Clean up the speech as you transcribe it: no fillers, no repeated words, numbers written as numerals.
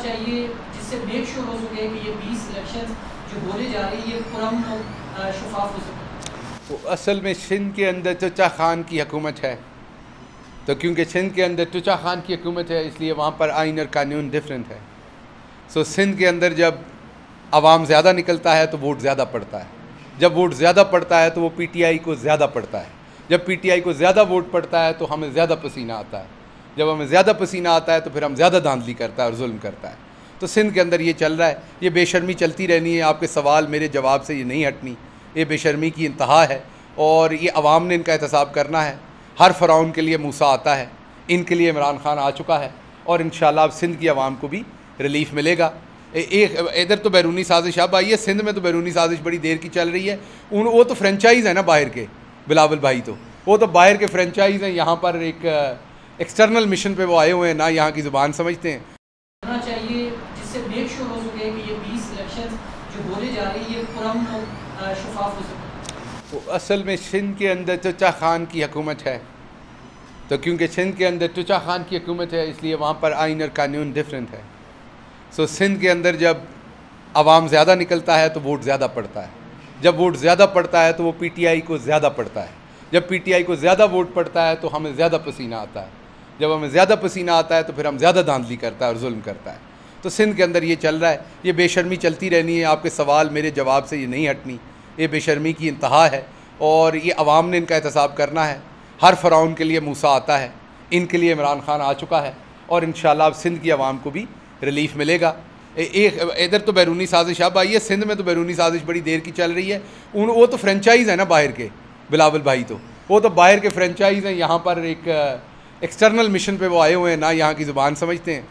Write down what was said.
چاہیے جس سے میک شور ہو سکے کہ یہ 20 الیکشن جو بولے جا رہے ہیں یہ پرامن اور شفاف ہو سکے؟ اصل میں سندھ کے اندر چچا خان کی حکومت ہے، تو کیونکہ سندھ کے اندر چچا خان کی حکومت ہے اس لیے وہاں پر آئین اور قانون ڈیفرنٹ ہے. سو سندھ کے اندر جب عوام زیادہ نکلتا ہے تو ووٹ زیادہ پڑتا ہے، جب ووٹ زیادہ پڑتا ہے تو وہ پی ٹی آئی کو زیادہ پڑتا ہے، جب پی ٹی آئی کو زیادہ ووٹ پڑتا ہے تو ہمیں زیادہ پسینہ آتا ہے، جب ہمیں زیادہ پسینہ آتا ہے تو پھر ہم زیادہ دھاندلی کرتا ہے اور ظلم کرتا ہے. تو سندھ کے اندر یہ چل رہا ہے، یہ بے شرمی چلتی رہنی ہے. آپ کے سوال میرے جواب سے یہ نہیں ہٹنی، یہ بے شرمی کی انتہا ہے اور یہ عوام نے ان کا احتساب کرنا ہے. ہر فرعون کے لیے موسیٰ آتا ہے، ان کے لیے عمران خان آ چکا ہے اور انشاءاللہ اب سندھ کی عوام کو بھی ریلیف ملے گا. ایک ادھر تو بیرونی سازش اب آئی ہے، سندھ میں تو بیرونی سازش بڑی دیر کی چل رہی ہے. وہ تو فرنچائز ہیں نا باہر کے، بلاول بھائی تو وہ تو باہر کے فرنچائز ہیں، یہاں پر ایک ایکسٹرنل مشن پہ وہ آئے ہوئے ہیں، نہ یہاں کی زبان سمجھتے ہیں. ہونا چاہیے جس سے میک شور ہو سکے کہ یہ 20 الیکشن جو بولے جا رہے ہیں یہ پرامن اور شفاف ہو سکے. اصل میں سندھ کے اندر چچا خان کی حکومت ہے، تو کیونکہ سندھ کے اندر چچا خان کی حکومت ہے اس لیے وہاں پر آئین اور قانون ڈیفرنٹ ہے. سو سندھ کے اندر جب عوام زیادہ نکلتا ہے تو ووٹ زیادہ پڑتا ہے، جب ووٹ زیادہ پڑتا ہے تو وہ پی ٹی آئی کو زیادہ پڑتا ہے، جب پی ٹی آئی کو زیادہ ووٹ پڑتا ہے تو ہمیں زیادہ پسینہ آتا ہے، جب ہمیں زیادہ پسینہ آتا ہے تو پھر ہم زیادہ دھاندلی کرتا ہے اور ظلم کرتا ہے. تو سندھ کے اندر یہ چل رہا ہے، یہ بے شرمی چلتی رہنی ہے. آپ کے سوال میرے جواب سے یہ نہیں ہٹنی، یہ بے شرمی کی انتہا ہے اور یہ عوام نے ان کا احتساب کرنا ہے. ہر فرعون کے لیے موسیٰ آتا ہے، ان کے لیے عمران خان آ چکا ہے اور انشاءاللہ اب سندھ کی عوام کو بھی ریلیف ملے گا. ایک ادھر تو بیرونی سازش اب آئی ہے، سندھ میں تو بیرونی سازش بڑی دیر کی چل رہی ہے. وہ تو فرنچائز ہیں نا باہر کے، بلاول بھائی تو وہ تو باہر کے فرنچائز ہیں، یہاں پر ایک ایکسٹرنل مشن پہ وہ آئے ہوئے ہیں، نہ یہاں کی زبان سمجھتے ہیں.